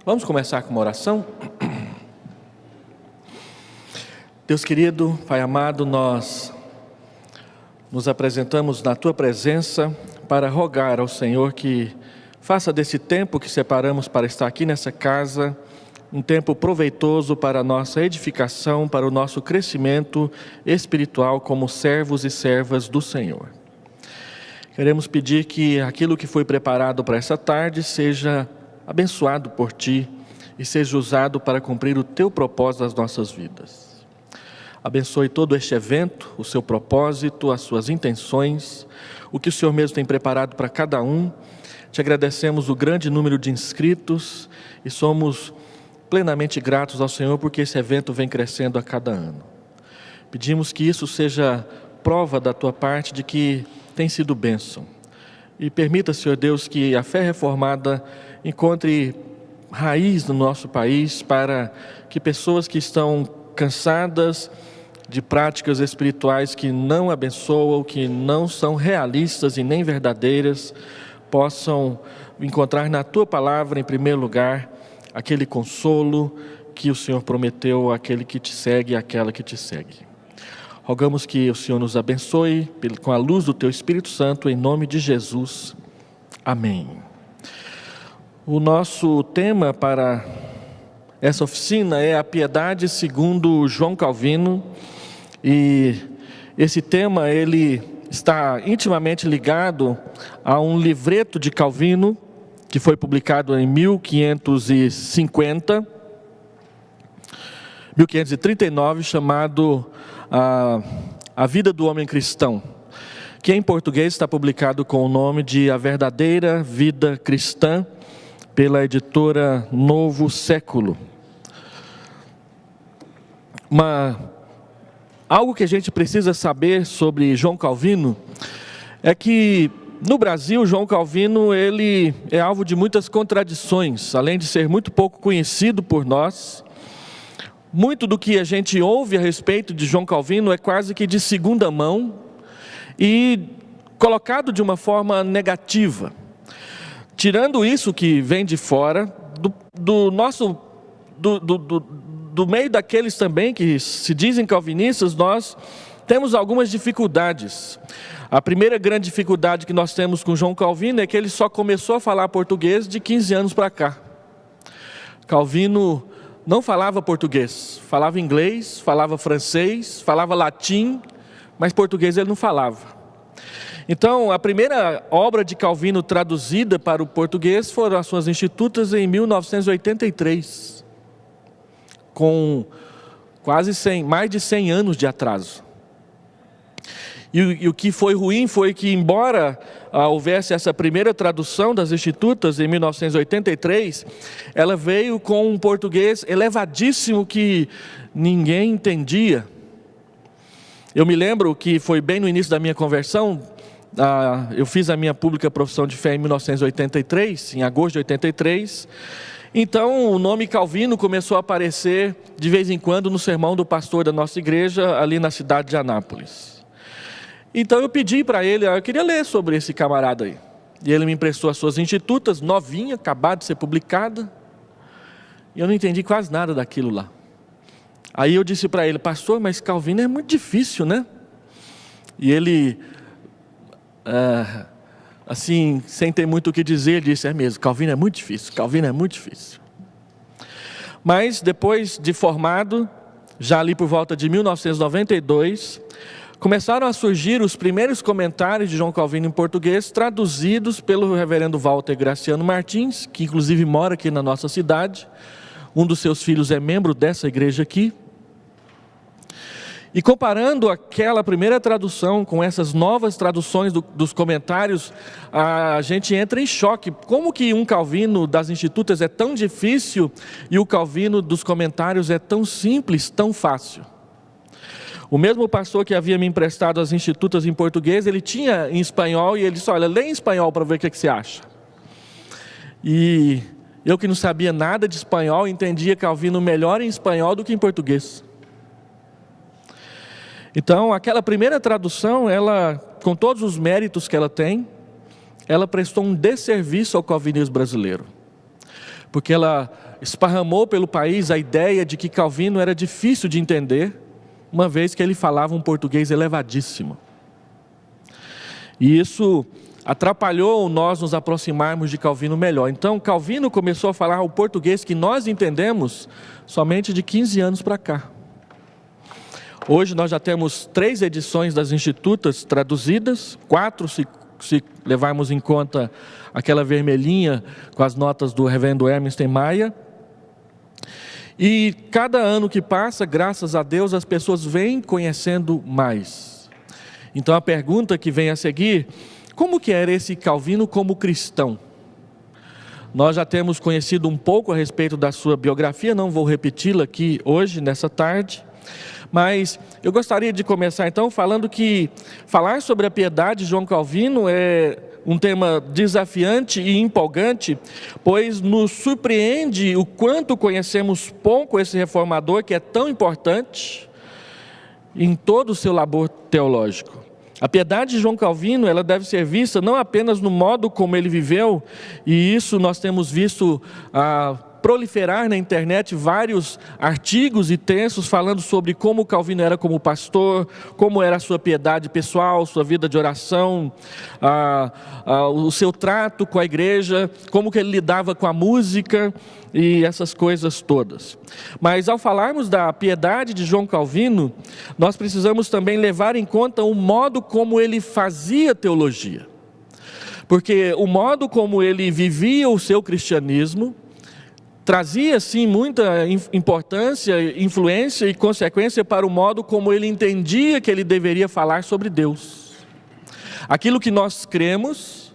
Vamos começar com uma oração? Deus querido, Pai amado, nós nos apresentamos na Tua presença para rogar ao Senhor que faça desse tempo que separamos para estar aqui nessa casa um tempo proveitoso para a nossa edificação, para o nosso crescimento espiritual como servos e servas do Senhor. Queremos pedir que aquilo que foi preparado para essa tarde seja abençoado por Ti e seja usado para cumprir o Teu propósito nas nossas vidas. Abençoe todo este evento, o seu propósito, as suas intenções, o que o Senhor mesmo tem preparado para cada um. Te agradecemos o grande número de inscritos e somos plenamente gratos ao Senhor porque esse evento vem crescendo a cada ano. Pedimos que isso seja prova da Tua parte de que tem sido bênção. E permita, Senhor Deus, que a fé reformada encontre raiz no nosso país para que pessoas que estão cansadas de práticas espirituais que não abençoam, que não são realistas e nem verdadeiras, possam encontrar na Tua palavra, em primeiro lugar, aquele consolo que o Senhor prometeu àquele que te segue e àquela que te segue. Rogamos que o Senhor nos abençoe com a luz do Teu Espírito Santo, em nome de Jesus. Amém. O nosso tema para essa oficina é a piedade segundo João Calvino, e esse tema ele está intimamente ligado a um livreto de Calvino que foi publicado em 1539, chamado A Vida do Homem Cristão, que em português está publicado com o nome de A Verdadeira Vida Cristã, pela editora Novo Século. Algo que a gente precisa saber sobre João Calvino é que no Brasil, João Calvino ele é alvo de muitas contradições, além de ser muito pouco conhecido por nós. Muito do que a gente ouve a respeito de João Calvino é quase que de segunda mão e colocado de uma forma negativa. Tirando isso que vem de fora, do meio daqueles também que se dizem calvinistas, nós temos algumas dificuldades. A primeira grande dificuldade que nós temos com João Calvino é que ele só começou a falar português de 15 anos para cá. Calvino não falava português, falava inglês, falava francês, falava latim, mas português ele não falava. Então, a primeira obra de Calvino traduzida para o português foram as suas Institutas em 1983, com mais de 100 anos de atraso. E o que foi ruim foi que, embora houvesse essa primeira tradução das Institutas em 1983, ela veio com um português elevadíssimo que ninguém entendia. Eu me lembro que foi bem no início da minha conversão. Eu fiz a minha pública profissão de fé em 1983, em agosto de 83. Então o nome Calvino começou a aparecer de vez em quando no sermão do pastor da nossa igreja, ali na cidade de Anápolis. Então eu pedi para ele, eu queria ler sobre esse camarada aí. E ele me emprestou as suas Institutas, novinha, acabada de ser publicada. E eu não entendi quase nada daquilo lá. Aí eu disse para ele, pastor, mas Calvino é muito difícil, né? E ele, assim, sem ter muito o que dizer, ele disse, é mesmo, Calvino é muito difícil, Calvino é muito difícil. Mas depois de formado, já ali por volta de 1992, começaram a surgir os primeiros comentários de João Calvino em português, traduzidos pelo reverendo Walter Graciano Martins, que inclusive mora aqui na nossa cidade. Um dos seus filhos é membro dessa igreja aqui. E comparando aquela primeira tradução com essas novas traduções dos comentários, a gente entra em choque. Como que um Calvino das Institutas é tão difícil e o Calvino dos comentários é tão simples, tão fácil? O mesmo pastor que havia me emprestado as Institutas em português, ele tinha em espanhol e ele disse, olha, lê em espanhol para ver o que você acha. E eu que não sabia nada de espanhol, entendia Calvino melhor em espanhol do que em português. Então, aquela primeira tradução, ela, com todos os méritos que ela tem, ela prestou um desserviço ao calvinismo brasileiro. porque ela esparramou pelo país a ideia de que Calvino era difícil de entender, uma vez que ele falava um português elevadíssimo. E isso atrapalhou nós nos aproximarmos de Calvino melhor. Então, Calvino começou a falar o português que nós entendemos somente de 15 anos para cá. Hoje nós já temos 3 edições das Institutas traduzidas, 4 se levarmos em conta aquela vermelhinha com as notas do reverendo Hermes Maia. E cada ano que passa, graças a Deus, as pessoas vêm conhecendo mais. Então a pergunta que vem a seguir: como que era esse Calvino como cristão? Nós já temos conhecido um pouco a respeito da sua biografia, não vou repeti-la aqui hoje, nessa tarde. Mas eu gostaria de começar então falando que falar sobre a piedade de João Calvino é um tema desafiante e empolgante, pois nos surpreende o quanto conhecemos pouco esse reformador que é tão importante em todo o seu labor teológico. A piedade de João Calvino, ela deve ser vista não apenas no modo como ele viveu, e isso nós temos visto proliferar na internet vários artigos e textos falando sobre como Calvino era como pastor, como era a sua piedade pessoal, sua vida de oração, o seu trato com a igreja, como que ele lidava com a música e essas coisas todas. Mas ao falarmos da piedade de João Calvino, nós precisamos também levar em conta o modo como ele fazia teologia. Porque o modo como ele vivia o seu cristianismo trazia, sim, muita importância, influência e consequência para o modo como ele entendia que ele deveria falar sobre Deus. Aquilo que nós cremos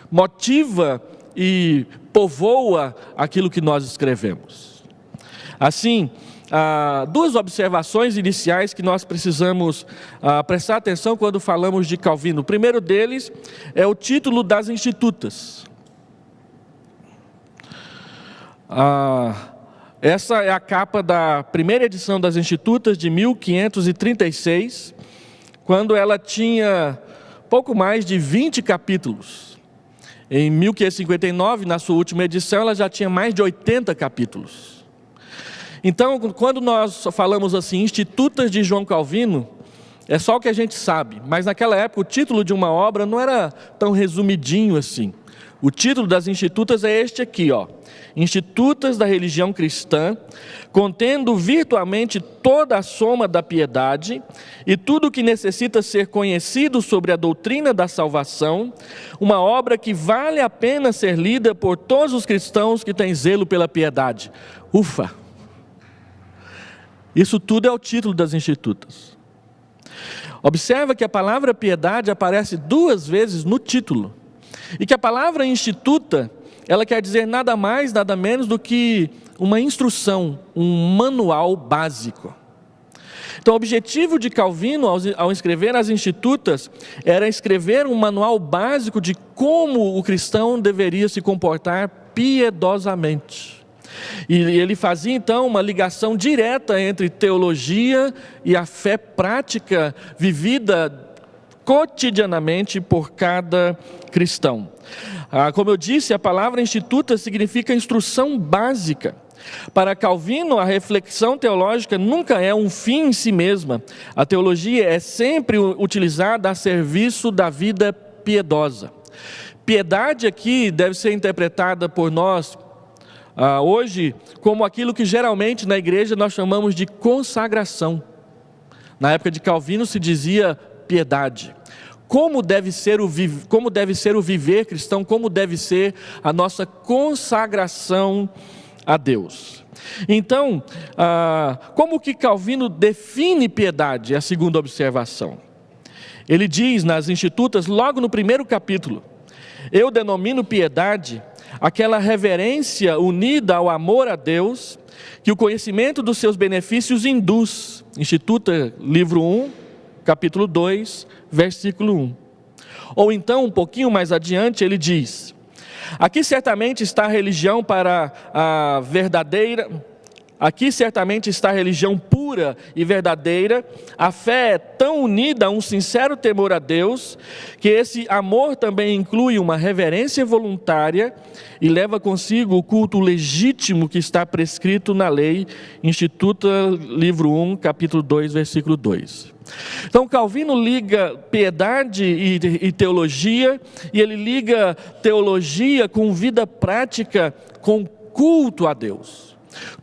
motiva e povoa aquilo que nós escrevemos. Assim, 2 observações iniciais que nós precisamos prestar atenção quando falamos de Calvino. O primeiro deles é o título das Institutas. Essa é a capa da primeira edição das Institutas de 1536, quando ela tinha pouco mais de 20 capítulos. Em 1559, na sua última edição, ela já tinha mais de 80 capítulos. Então, quando nós falamos assim, Institutas de João Calvino, é só o que a gente sabe, mas naquela época o título de uma obra não era tão resumidinho assim. O título das Institutas é este aqui, Institutas da Religião Cristã, contendo virtualmente toda a soma da piedade e tudo o que necessita ser conhecido sobre a doutrina da salvação, uma obra que vale a pena ser lida por todos os cristãos que têm zelo pela piedade. Ufa! Isso tudo é o título das Institutas. Observa que a palavra piedade aparece 2 vezes no título. E que a palavra instituta, ela quer dizer nada mais, nada menos do que uma instrução, um manual básico. Então o objetivo de Calvino ao escrever as Institutas era escrever um manual básico de como o cristão deveria se comportar piedosamente. E ele fazia então uma ligação direta entre teologia e a fé prática vivida cotidianamente por cada cristão. Como eu disse, a palavra instituta significa instrução básica. Para Calvino, a reflexão teológica nunca é um fim em si mesma. A teologia é sempre utilizada a serviço da vida piedosa. Piedade aqui deve ser interpretada por nós hoje como aquilo que geralmente na igreja nós chamamos de consagração. Na época de Calvino se dizia piedade. Como deve ser o viver cristão, como deve ser a nossa consagração a Deus. Então, como que Calvino define piedade? É a segunda observação. Ele diz nas Institutas, logo no primeiro capítulo: eu denomino piedade aquela reverência unida ao amor a Deus, que o conhecimento dos seus benefícios induz. Instituta, livro 1, capítulo 2, versículo 1. Ou então, um pouquinho mais adiante, ele diz: aqui certamente está a religião para a verdadeira, Aqui certamente está a religião pura e verdadeira, a fé é tão unida a um sincero temor a Deus, que esse amor também inclui uma reverência voluntária e leva consigo o culto legítimo que está prescrito na lei, Instituta, livro 1, capítulo 2, versículo 2. Então Calvino liga piedade e teologia, e ele liga teologia com vida prática, com culto a Deus.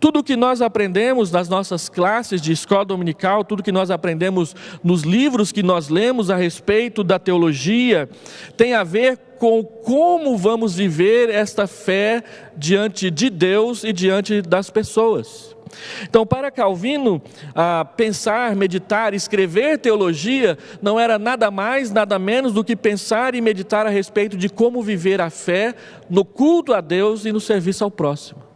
Tudo que nós aprendemos nas nossas classes de escola dominical, tudo que nós aprendemos nos livros que nós lemos a respeito da teologia, tem a ver com como vamos viver esta fé diante de Deus e diante das pessoas. Então, para Calvino, pensar, meditar, escrever teologia não era nada mais, nada menos do que pensar e meditar a respeito de como viver a fé no culto a Deus e no serviço ao próximo.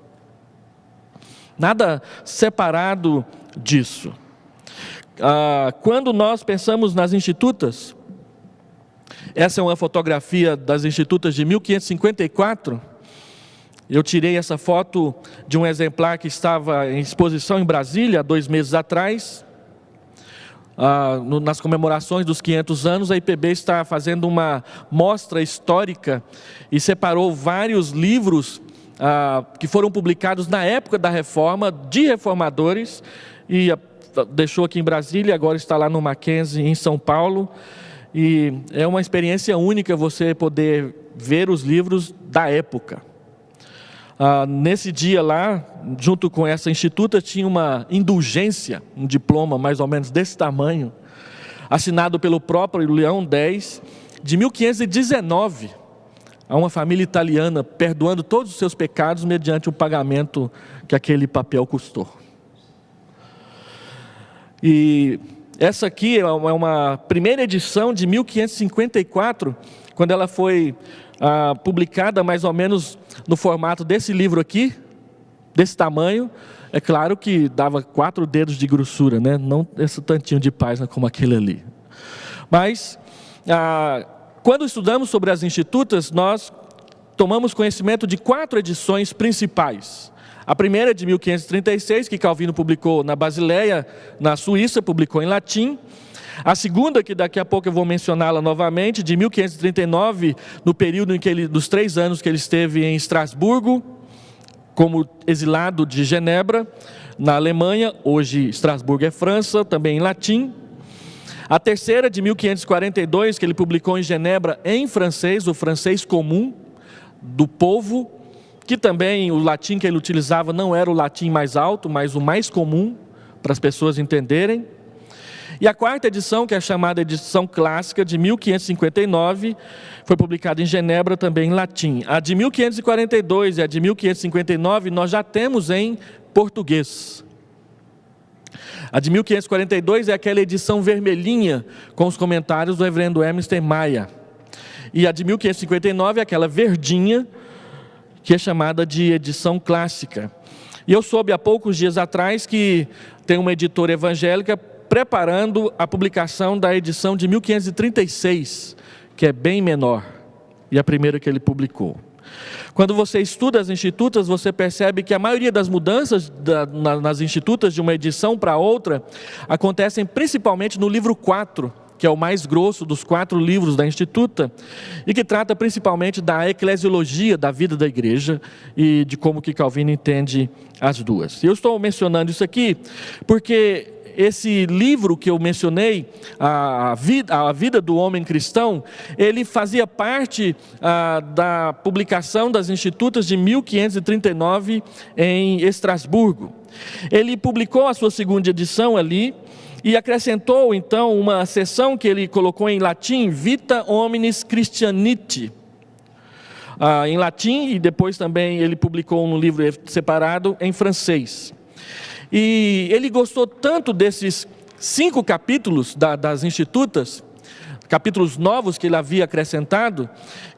Nada separado disso. Quando nós pensamos nas institutas, essa é uma fotografia das institutas de 1554. Eu tirei essa foto de um exemplar que estava em exposição em Brasília há 2 meses atrás. Nas comemorações dos 500 anos, a IPB está fazendo uma mostra histórica e separou vários livros que foram publicados na época da reforma, de reformadores, e deixou aqui em Brasília, agora está lá no Mackenzie, em São Paulo, e é uma experiência única você poder ver os livros da época. Nesse dia lá, junto com essa instituta, tinha uma indulgência, um diploma mais ou menos desse tamanho, assinado pelo próprio Leão X, de 1519, a uma família italiana, perdoando todos os seus pecados mediante o pagamento que aquele papel custou. E essa aqui é uma primeira edição de 1554, quando ela foi publicada mais ou menos no formato desse livro aqui, desse tamanho. É claro que dava 4 dedos de grossura, né? Não esse tantinho de página como aquele ali. Mas quando estudamos sobre as institutas, nós tomamos conhecimento de 4 edições principais. A primeira é de 1536, que Calvino publicou na Basileia, na Suíça, publicou em latim. A segunda, que daqui a pouco eu vou mencioná-la novamente, de 1539, no período dos 3 anos que ele esteve em Estrasburgo, como exilado de Genebra, na Alemanha. Hoje Estrasburgo é França, também em latim. A terceira, de 1542, que ele publicou em Genebra em francês, o francês comum do povo, que também o latim que ele utilizava não era o latim mais alto, mas o mais comum, para as pessoas entenderem. E a quarta edição, que é a chamada edição clássica, de 1559, foi publicada em Genebra também em latim. A de 1542 e a de 1559 nós já temos em português. A de 1542 é aquela edição vermelhinha, com os comentários do reverendo Emerson Maia. E a de 1559 é aquela verdinha, que é chamada de edição clássica. E eu soube há poucos dias atrás que tem uma editora evangélica preparando a publicação da edição de 1536, que é bem menor, e a primeira que ele publicou. Quando você estuda as institutas, você percebe que a maioria das mudanças nas institutas de uma edição para outra acontecem principalmente no livro 4, que é o mais grosso dos 4 livros da instituta, e que trata principalmente da eclesiologia da vida da igreja e de como que Calvino entende as duas. Eu estou mencionando isso aqui porque esse livro que eu mencionei, a vida do homem cristão, ele fazia parte da publicação das institutas de 1539 em Estrasburgo. Ele publicou a sua segunda edição ali e acrescentou então uma seção que ele colocou em latim, Vita Hominis Christianiti, em latim, e depois também ele publicou um livro separado em francês. E ele gostou tanto desses 5 capítulos das institutas, capítulos novos que ele havia acrescentado,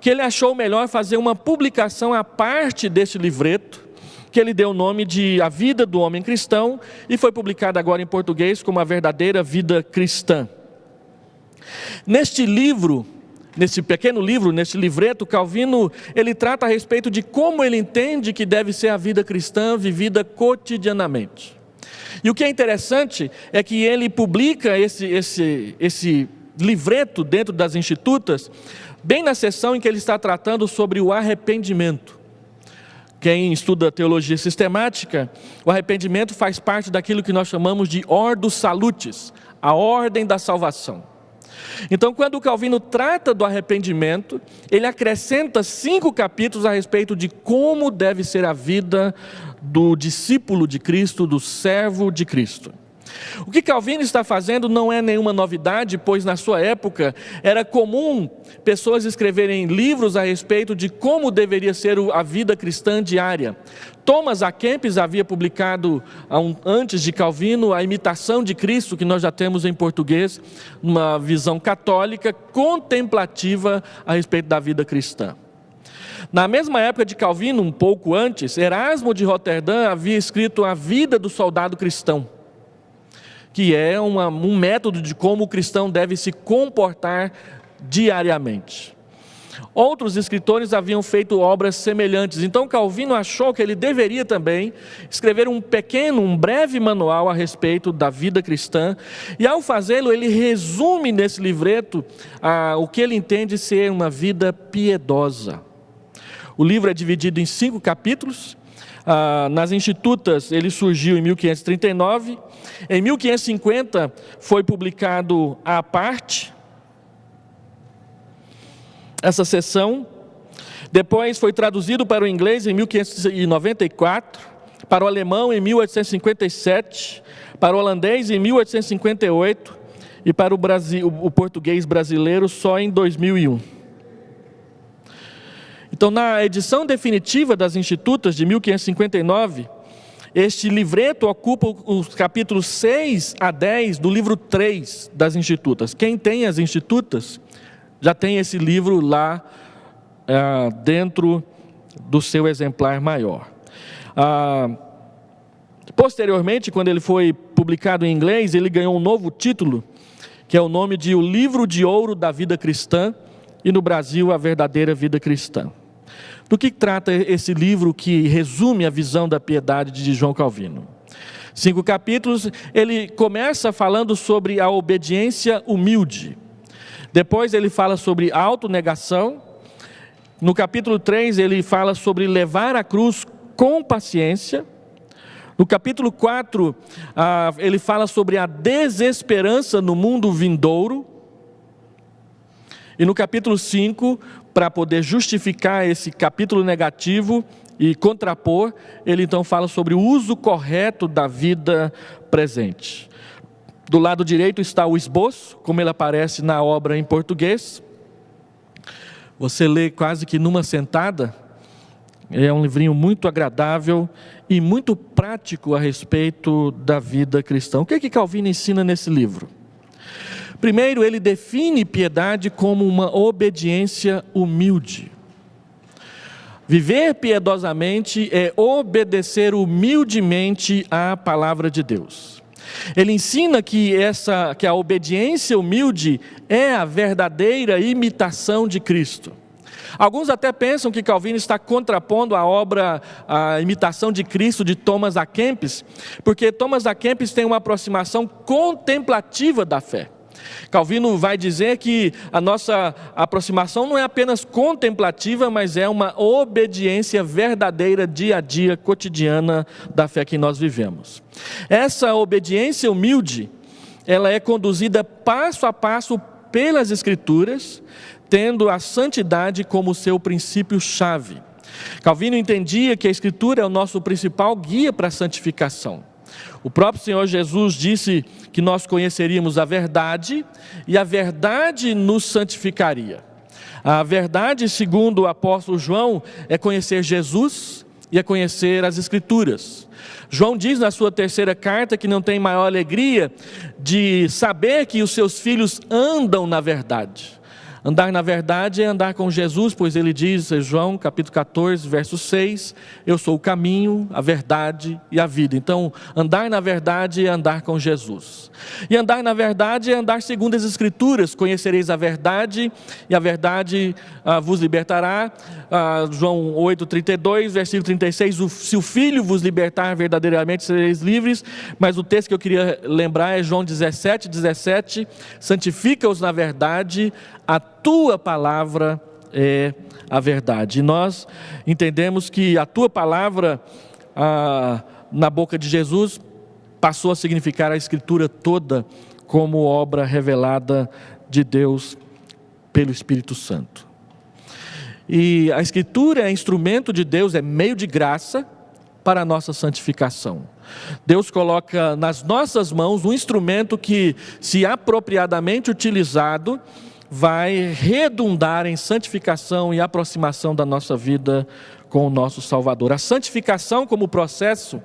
que ele achou melhor fazer uma publicação à parte deste livreto, que ele deu o nome de A Vida do Homem Cristão, e foi publicado agora em português como A Verdadeira Vida Cristã. Neste livro, nesse pequeno livro, nesse livreto, Calvino, ele trata a respeito de como ele entende que deve ser a vida cristã vivida cotidianamente. E o que é interessante é que ele publica esse livreto dentro das Institutas, bem na seção em que ele está tratando sobre o arrependimento. Quem estuda teologia sistemática, o arrependimento faz parte daquilo que nós chamamos de Ordo Salutis, a ordem da salvação. Então, quando o Calvino trata do arrependimento, ele acrescenta 5 capítulos a respeito de como deve ser a vida do discípulo de Cristo, do servo de Cristo. O que Calvino está fazendo não é nenhuma novidade, pois na sua época era comum pessoas escreverem livros a respeito de como deveria ser a vida cristã diária. Thomas à Kempis havia publicado, antes de Calvino, a Imitação de Cristo, que nós já temos em português, uma visão católica contemplativa a respeito da vida cristã. Na mesma época de Calvino, um pouco antes, Erasmo de Roterdã havia escrito A Vida do Soldado Cristão, que é um método de como o cristão deve se comportar diariamente. Outros escritores haviam feito obras semelhantes, então Calvino achou que ele deveria também escrever um breve manual a respeito da vida cristã, e ao fazê-lo ele resume nesse livreto o que ele entende ser uma vida piedosa. O livro é dividido em 5 capítulos. Nas Institutas ele surgiu em 1539, em 1550 foi publicado à parte essa seção, depois foi traduzido para o inglês em 1594, para o alemão em 1857, para o holandês em 1858 e para o português brasileiro só em 2001. Então, na edição definitiva das Institutas de 1559, este livreto ocupa os capítulos 6 a 10 do livro 3 das Institutas. Quem tem as Institutas já tem esse livro lá dentro do seu exemplar maior. Posteriormente, quando ele foi publicado em inglês, ele ganhou um novo título, que é o nome de O Livro de Ouro da Vida Cristã, e no Brasil, A Verdadeira Vida Cristã. Do que trata esse livro que resume a visão da piedade de João Calvino? 5 capítulos, ele começa falando sobre a obediência humilde. Depois ele fala sobre autonegação. No capítulo 3 ele fala sobre levar a cruz com paciência. No capítulo 4 ele fala sobre a desesperança no mundo vindouro. E no capítulo 5, para poder justificar esse capítulo negativo e contrapor, ele então fala sobre o uso correto da vida presente. Do lado direito está o esboço, como ele aparece na obra em português. Você lê quase que numa sentada. É um livrinho muito agradável e muito prático a respeito da vida cristã. O que é que Calvino ensina nesse livro? Primeiro, ele define piedade como uma obediência humilde. Viver piedosamente é obedecer humildemente à palavra de Deus. Ele ensina que a obediência humilde é a verdadeira imitação de Cristo. Alguns até pensam que Calvino está contrapondo a Imitação de Cristo de Thomas à Kempis, porque Thomas à Kempis tem uma aproximação contemplativa da fé. Calvino vai dizer que a nossa aproximação não é apenas contemplativa, mas é uma obediência verdadeira, dia a dia, cotidiana da fé que nós vivemos. Essa obediência humilde, ela é conduzida passo a passo pelas Escrituras, tendo a santidade como seu princípio-chave. Calvino entendia que a Escritura é o nosso principal guia para a santificação. O próprio Senhor Jesus disse que nós conheceríamos a verdade e a verdade nos santificaria. A verdade, segundo o apóstolo João, é conhecer Jesus e é conhecer as Escrituras. João diz na sua 3ª carta que não tem maior alegria de saber que os seus filhos andam na verdade. Andar na verdade é andar com Jesus, pois ele diz em João capítulo 14, verso 6, eu sou o caminho, a verdade e a vida. Então, andar na verdade é andar com Jesus. E andar na verdade é andar segundo as Escrituras, conhecereis a verdade e a verdade vos libertará. João 8,32, versículo 36, se o Filho vos libertar verdadeiramente sereis livres. Mas o texto que eu queria lembrar é João 17, 17, santifica-os na verdade, a tua palavra é a verdade. E nós entendemos que a tua palavra na boca de Jesus passou a significar a Escritura toda como obra revelada de Deus pelo Espírito Santo. E a Escritura é instrumento de Deus, é meio de graça para a nossa santificação. Deus coloca nas nossas mãos um instrumento que, se apropriadamente utilizado, vai redundar em santificação e aproximação da nossa vida com o nosso Salvador. A santificação como processo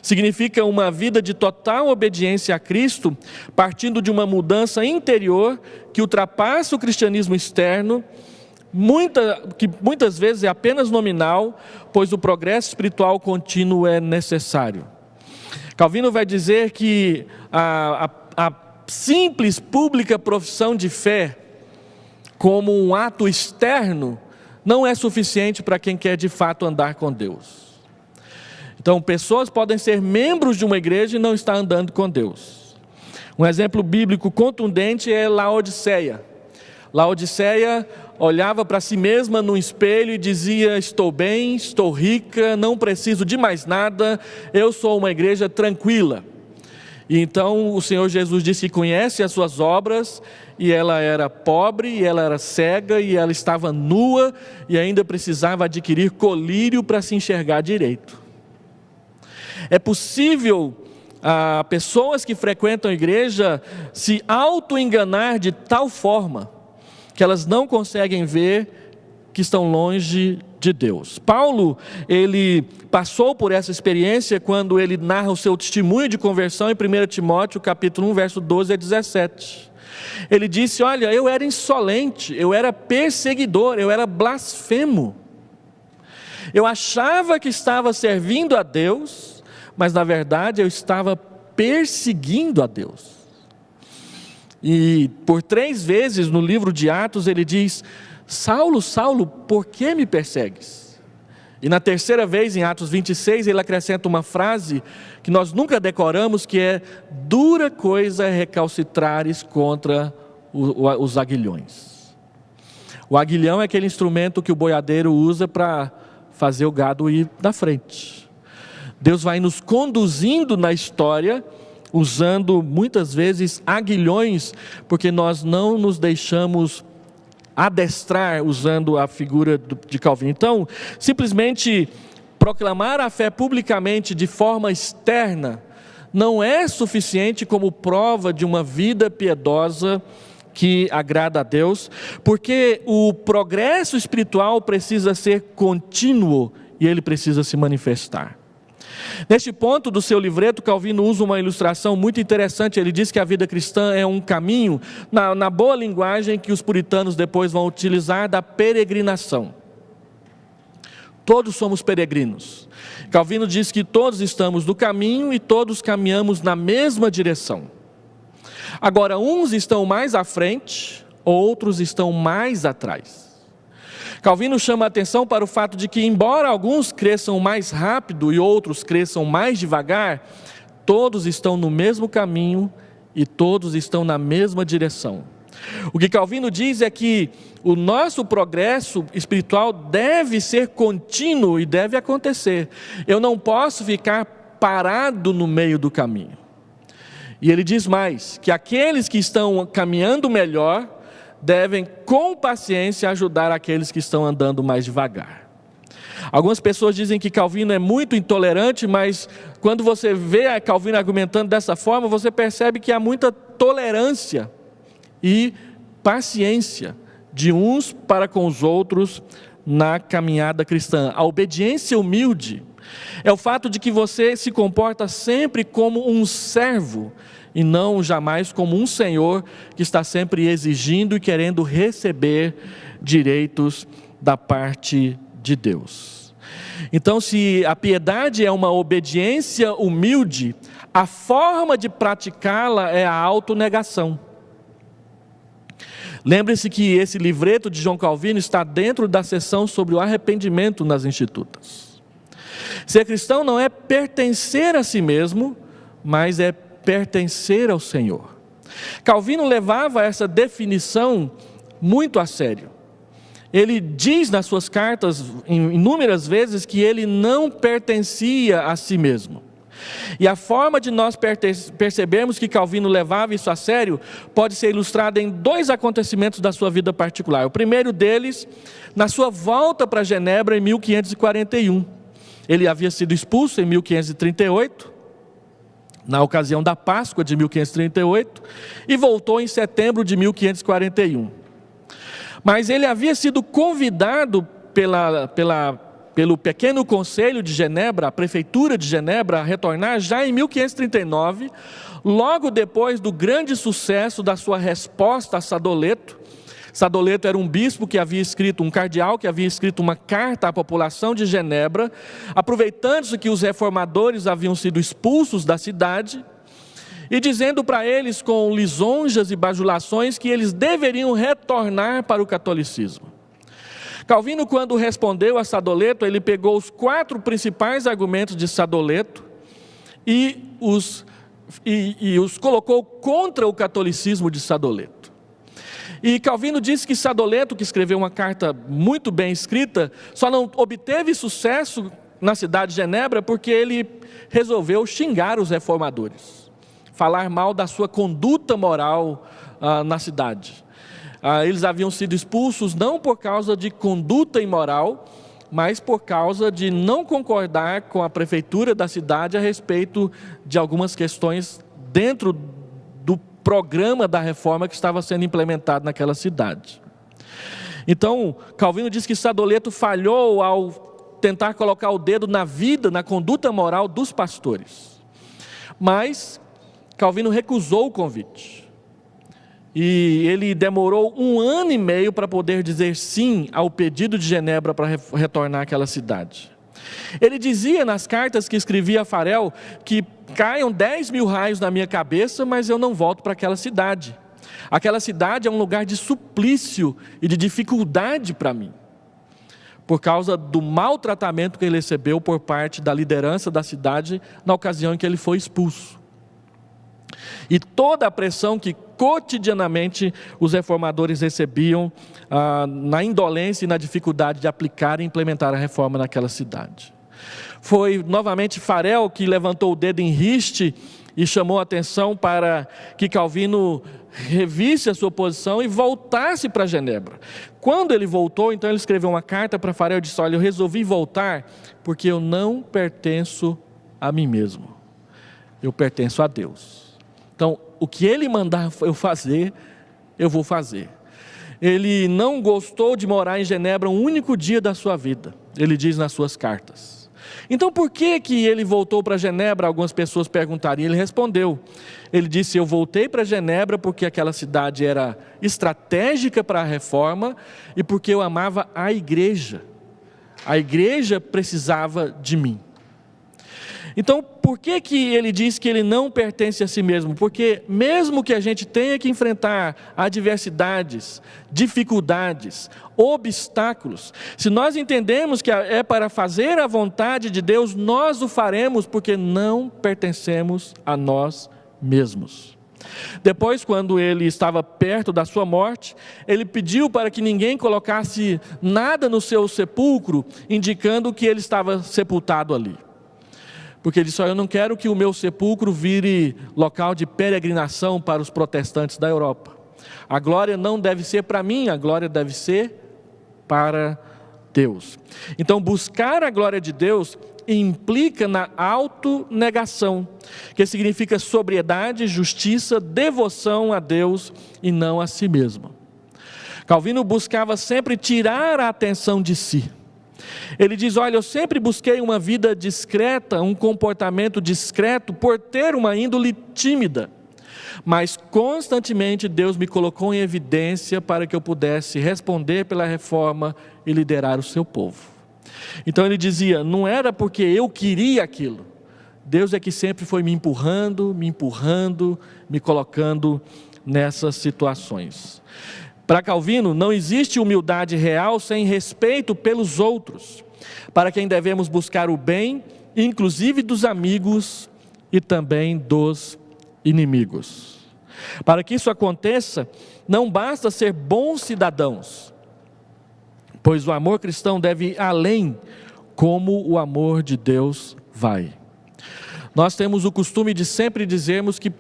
significa uma vida de total obediência a Cristo, partindo de uma mudança interior que ultrapassa o cristianismo externo, que muitas vezes é apenas nominal, pois o progresso espiritual contínuo é necessário. Calvino vai dizer que a simples pública profissão de fé, como um ato externo, não é suficiente para quem quer de fato andar com Deus. Então, pessoas podem ser membros de uma igreja e não estar andando com Deus. Um exemplo bíblico contundente é Laodiceia. Laodiceia olhava para si mesma no espelho e dizia: estou bem, estou rica, não preciso de mais nada, eu sou uma igreja tranquila. E então o Senhor Jesus disse que conhece as suas obras, e ela era pobre, e ela era cega, e ela estava nua, e ainda precisava adquirir colírio para se enxergar direito. É possível pessoas que frequentam a igreja se auto-enganar de tal forma que elas não conseguem ver que estão longe de Deus. Paulo, ele passou por essa experiência quando ele narra o seu testemunho de conversão em 1 Timóteo capítulo 1, verso 12 a 17. Ele disse: olha, eu era insolente, eu era perseguidor, eu era blasfemo. Eu achava que estava servindo a Deus, mas na verdade eu estava perseguindo a Deus. E por 3 vezes no livro de Atos ele diz: Saulo, Saulo, por que me persegues? E na 3ª vez, em Atos 26, ele acrescenta uma frase que nós nunca decoramos, que é: dura coisa é recalcitrares contra os aguilhões. O aguilhão é aquele instrumento que o boiadeiro usa para fazer o gado ir na frente. Deus vai nos conduzindo na história, usando muitas vezes aguilhões, porque nós não nos deixamos adestrar, usando a figura de Calvino. Então, simplesmente proclamar a fé publicamente de forma externa não é suficiente como prova de uma vida piedosa que agrada a Deus, porque o progresso espiritual precisa ser contínuo e ele precisa se manifestar. Neste ponto do seu livreto, Calvino usa uma ilustração muito interessante. Ele diz que a vida cristã é um caminho, na boa linguagem que os puritanos depois vão utilizar, da peregrinação. Todos somos peregrinos. Calvino diz que todos estamos no caminho e todos caminhamos na mesma direção. Agora, uns estão mais à frente, outros estão mais atrás. Calvino chama a atenção para o fato de que, embora alguns cresçam mais rápido e outros cresçam mais devagar, todos estão no mesmo caminho e todos estão na mesma direção. O que Calvino diz é que o nosso progresso espiritual deve ser contínuo e deve acontecer. Eu não posso ficar parado no meio do caminho. E ele diz mais, que aqueles que estão caminhando melhor devem com paciência ajudar aqueles que estão andando mais devagar. Algumas pessoas dizem que Calvino é muito intolerante, mas quando você vê Calvino argumentando dessa forma, você percebe que há muita tolerância e paciência de uns para com os outros na caminhada cristã. A obediência humilde É o fato de que você se comporta sempre como um servo e não jamais como um senhor que está sempre exigindo e querendo receber direitos da parte de Deus. Então, se a piedade é uma obediência humilde, a forma de praticá-la é a autonegação. Lembre-se que esse livreto de João Calvino está dentro da seção sobre o arrependimento nas Institutas. Ser cristão não é pertencer a si mesmo, mas é pertencer ao Senhor. Calvino levava essa definição muito a sério. Ele diz nas suas cartas inúmeras vezes que ele não pertencia a si mesmo. E a forma de nós percebermos que Calvino levava isso a sério pode ser ilustrada em dois acontecimentos da sua vida particular. O primeiro deles, na sua volta para Genebra em 1541. Ele havia sido expulso em 1538, na ocasião da Páscoa de 1538, e voltou em setembro de 1541. Mas ele havia sido convidado pelo pequeno conselho de Genebra, a prefeitura de Genebra, a retornar já em 1539, logo depois do grande sucesso da sua resposta a Sadoleto. Sadoleto era um bispo que havia escrito, um cardeal que havia escrito uma carta à população de Genebra, aproveitando-se que os reformadores haviam sido expulsos da cidade, e dizendo para eles com lisonjas e bajulações que eles deveriam retornar para o catolicismo. Calvino, quando respondeu a Sadoleto, ele pegou os 4 principais argumentos de Sadoleto e os colocou contra o catolicismo de Sadoleto. E Calvino disse que Sadoleto, que escreveu uma carta muito bem escrita, só não obteve sucesso na cidade de Genebra porque ele resolveu xingar os reformadores, falar mal da sua conduta moral na cidade. Eles haviam sido expulsos não por causa de conduta imoral, mas por causa de não concordar com a prefeitura da cidade a respeito de algumas questões dentro do programa da reforma que estava sendo implementado naquela cidade. Então, Calvino diz que Sadoleto falhou ao tentar colocar o dedo na vida, na conduta moral dos pastores. Mas Calvino recusou o convite. E ele demorou 1 ano e meio para poder dizer sim ao pedido de Genebra para retornar àquela cidade. Ele dizia nas cartas que escrevia a Farel que caiam 10 mil raios na minha cabeça, mas eu não volto para aquela cidade. Aquela cidade é um lugar de suplício e de dificuldade para mim, por causa do maltratamento que ele recebeu por parte da liderança da cidade na ocasião em que ele foi expulso. E toda a pressão que cotidianamente os reformadores recebiam na indolência e na dificuldade de aplicar e implementar a reforma naquela cidade. Foi novamente Farel que levantou o dedo em riste e chamou a atenção para que Calvino revisse a sua posição e voltasse para Genebra. Quando ele voltou, então ele escreveu uma carta para Farel e disse: olha, eu resolvi voltar porque eu não pertenço a mim mesmo, eu pertenço a Deus. Então, o que ele mandar eu fazer, eu vou fazer. Ele não gostou de morar em Genebra um único dia da sua vida, ele diz nas suas cartas. Então, por que ele voltou para Genebra? Algumas pessoas perguntariam. Ele respondeu. Ele disse: eu voltei para Genebra porque aquela cidade era estratégica para a reforma e porque eu amava a igreja. A igreja precisava de mim. Então, por que ele diz que ele não pertence a si mesmo? Porque mesmo que a gente tenha que enfrentar adversidades, dificuldades, obstáculos, se nós entendemos que é para fazer a vontade de Deus, nós o faremos porque não pertencemos a nós mesmos. Depois, quando ele estava perto da sua morte, ele pediu para que ninguém colocasse nada no seu sepulcro, indicando que ele estava sepultado ali. Porque ele disse: eu não quero que o meu sepulcro vire local de peregrinação para os protestantes da Europa. A glória não deve ser para mim, a glória deve ser para Deus. Então, buscar a glória de Deus implica na autonegação, que significa sobriedade, justiça, devoção a Deus e não a si mesmo. Calvino buscava sempre tirar a atenção de si. Ele diz: olha, eu sempre busquei uma vida discreta, um comportamento discreto, por ter uma índole tímida. Mas constantemente Deus me colocou em evidência para que eu pudesse responder pela reforma e liderar o seu povo. Então ele dizia, não era porque eu queria aquilo. Deus é que sempre foi me empurrando, me colocando nessas situações. Para Calvino, não existe humildade real sem respeito pelos outros, para quem devemos buscar o bem, inclusive dos amigos e também dos inimigos. Para que isso aconteça, não basta ser bons cidadãos, pois o amor cristão deve ir além, como o amor de Deus vai. Nós temos o costume de sempre dizermos que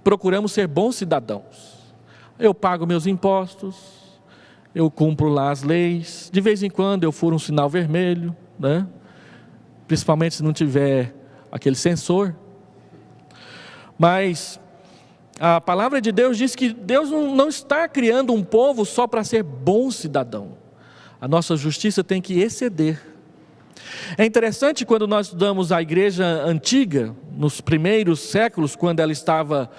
procuramos ser bons cidadãos. Eu pago meus impostos, eu cumpro lá as leis, de vez em quando eu furo um sinal vermelho, né? Principalmente se não tiver aquele sensor. Mas a palavra de Deus diz que Deus não está criando um povo só para ser bom cidadão. A nossa justiça tem que exceder. É interessante quando nós estudamos a igreja antiga, nos primeiros séculos, quando ela estava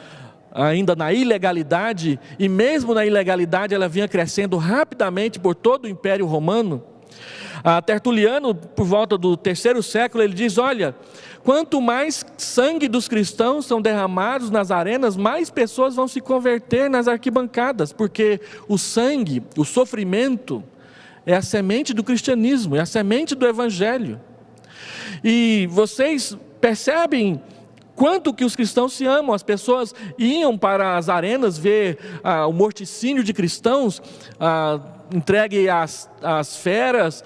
ainda na ilegalidade, e mesmo na ilegalidade ela vinha crescendo rapidamente por todo o Império Romano. Tertuliano, por volta do 3º século, ele diz, olha, quanto mais sangue dos cristãos são derramados nas arenas, mais pessoas vão se converter nas arquibancadas, porque o sangue, o sofrimento, é a semente do cristianismo, é a semente do evangelho. E vocês percebem quanto que os cristãos se amam. As pessoas iam para as arenas ver o morticínio de cristãos, entregue às feras,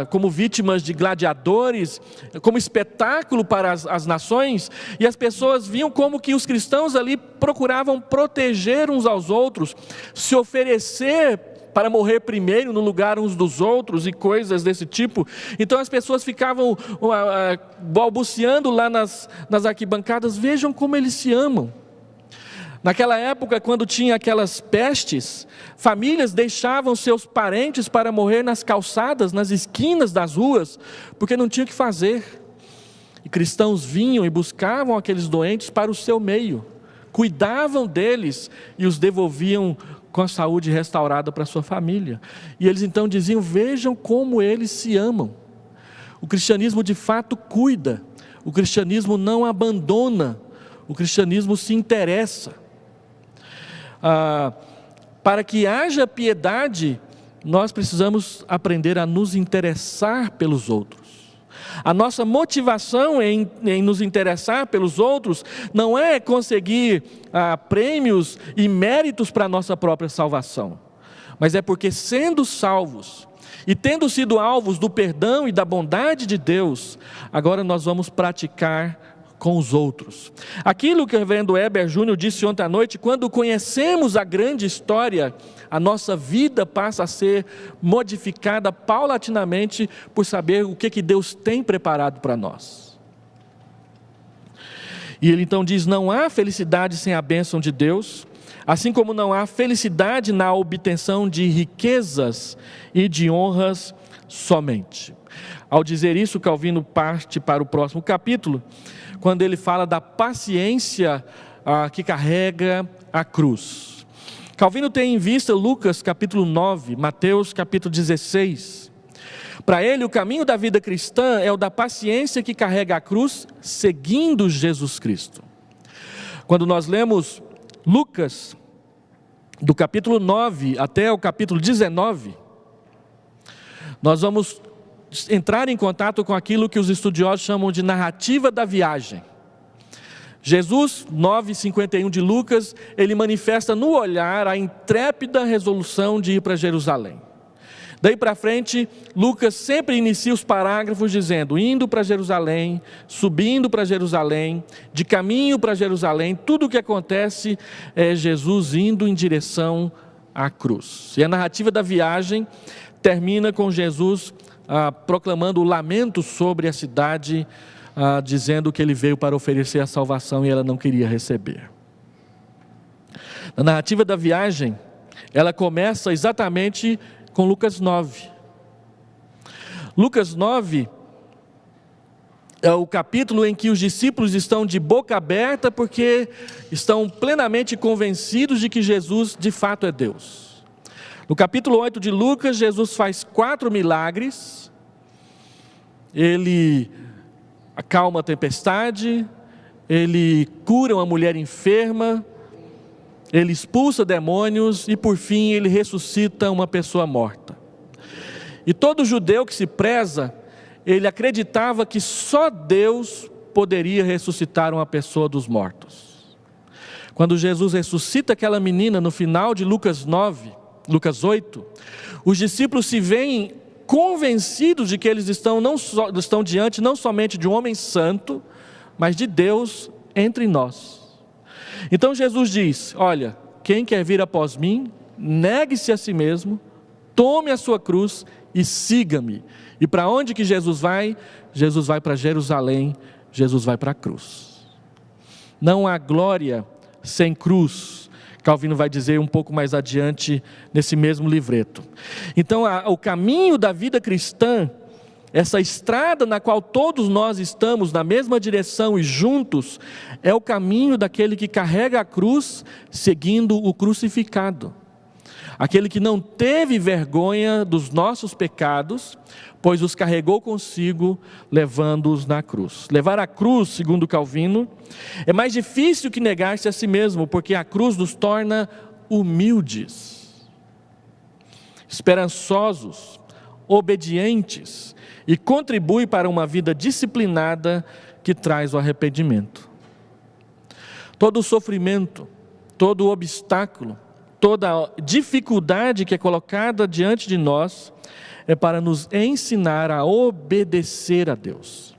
como vítimas de gladiadores, como espetáculo para as nações, e as pessoas viam como que os cristãos ali procuravam proteger uns aos outros, se oferecer para morrer primeiro no lugar uns dos outros e coisas desse tipo. Então as pessoas ficavam balbuciando lá nas arquibancadas, vejam como eles se amam. Naquela época, quando tinha aquelas pestes, famílias deixavam seus parentes para morrer nas calçadas, nas esquinas das ruas, porque não tinham o que fazer. E cristãos vinham e buscavam aqueles doentes para o seu meio, cuidavam deles e os devolviam com a saúde restaurada para a sua família. E eles então diziam, vejam como eles se amam. O cristianismo de fato cuida, o cristianismo não abandona, o cristianismo se interessa. Para que haja piedade, nós precisamos aprender a nos interessar pelos outros. A nossa motivação em nos interessar pelos outros não é conseguir prêmios e méritos para a nossa própria salvação, mas é porque, sendo salvos e tendo sido alvos do perdão e da bondade de Deus, agora nós vamos praticar com os outros. Aquilo que o reverendo Heber Júnior disse ontem à noite, quando conhecemos a grande história, a nossa vida passa a ser modificada paulatinamente por saber o que Deus tem preparado para nós. E ele então diz, não há felicidade sem a bênção de Deus, assim como não há felicidade na obtenção de riquezas e de honras somente. Ao dizer isso, Calvino parte para o próximo capítulo, quando ele fala da paciência que carrega a cruz. Calvino tem em vista Lucas capítulo 9, Mateus capítulo 16. Para ele, o caminho da vida cristã é o da paciência que carrega a cruz, seguindo Jesus Cristo. Quando nós lemos Lucas, do capítulo 9 até o capítulo 19, nós vamos entrar em contato com aquilo que os estudiosos chamam de narrativa da viagem. Jesus, 9:51 de Lucas, ele manifesta no olhar a intrépida resolução de ir para Jerusalém. Daí para frente, Lucas sempre inicia os parágrafos dizendo, indo para Jerusalém, subindo para Jerusalém, de caminho para Jerusalém, tudo o que acontece é Jesus indo em direção à cruz. E a narrativa da viagem termina com Jesus proclamando o lamento sobre a cidade, dizendo que ele veio para oferecer a salvação e ela não queria receber. A narrativa da viagem, ela começa exatamente com Lucas 9. Lucas 9 é o capítulo em que os discípulos estão de boca aberta porque estão plenamente convencidos de que Jesus de fato é Deus. No capítulo 8 de Lucas, Jesus faz 4 milagres. Ele acalma a tempestade, ele cura uma mulher enferma, ele expulsa demônios e por fim ele ressuscita uma pessoa morta. E todo judeu que se preza, ele acreditava que só Deus poderia ressuscitar uma pessoa dos mortos. Quando Jesus ressuscita aquela menina no final de Lucas 8, os discípulos se veem convencidos de que eles estão diante não somente de um homem santo, mas de Deus entre nós. Então Jesus diz: olha, quem quer vir após mim, negue-se a si mesmo, tome a sua cruz e siga-me. E para onde que Jesus vai? Jesus vai para Jerusalém, Jesus vai para a cruz. Não há glória sem cruz, Calvino vai dizer um pouco mais adiante nesse mesmo livreto. Então o caminho da vida cristã, essa estrada na qual todos nós estamos na mesma direção e juntos, é o caminho daquele que carrega a cruz seguindo o crucificado. Aquele que não teve vergonha dos nossos pecados, pois os carregou consigo, levando-os na cruz. Levar a cruz, segundo Calvino, é mais difícil que negar-se a si mesmo, porque a cruz nos torna humildes, esperançosos, obedientes, e contribui para uma vida disciplinada que traz o arrependimento. Todo o sofrimento, todo o obstáculo, toda a dificuldade que é colocada diante de nós é para nos ensinar a obedecer a Deus.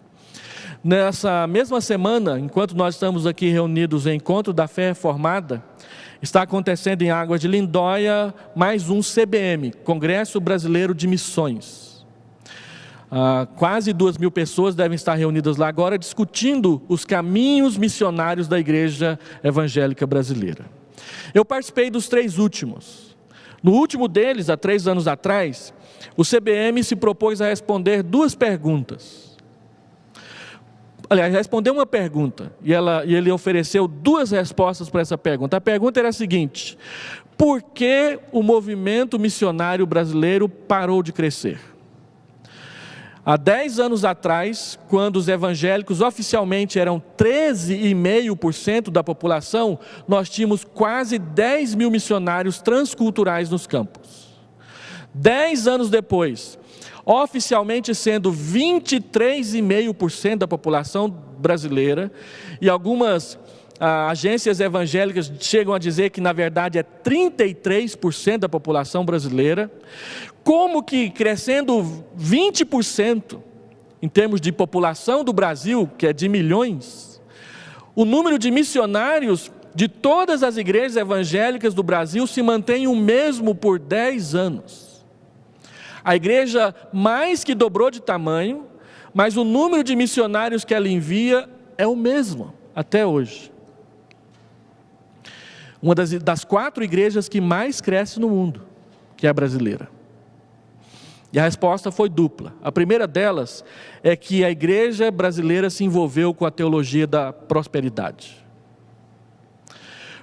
Nessa mesma semana, enquanto nós estamos aqui reunidos em Encontro da Fé Reformada, está acontecendo em Águas de Lindóia mais um CBM, Congresso Brasileiro de Missões. Quase 2.000 pessoas devem estar reunidas lá agora discutindo os caminhos missionários da Igreja Evangélica Brasileira. Eu participei dos 3 últimos. No último deles, há 3 anos atrás, o CBM se propôs a responder 2 perguntas. Aliás, respondeu uma pergunta e ele ofereceu 2 respostas para essa pergunta. A pergunta era a seguinte: por que o movimento missionário brasileiro parou de crescer? Há 10 anos atrás, quando os evangélicos oficialmente eram 13,5% da população, nós tínhamos quase 10.000 missionários transculturais nos campos. 10 anos depois, oficialmente sendo 23,5% da população brasileira, e algumas agências evangélicas chegam a dizer que na verdade é 33% da população brasileira. Como que crescendo 20% em termos de população do Brasil, que é de milhões, o número de missionários de todas as igrejas evangélicas do Brasil se mantém o mesmo por 10 anos. A igreja mais que dobrou de tamanho, mas o número de missionários que ela envia é o mesmo até hoje. Uma das 4 igrejas que mais cresce no mundo, que é a brasileira. E a resposta foi dupla. A primeira delas é que a igreja brasileira se envolveu com a teologia da prosperidade.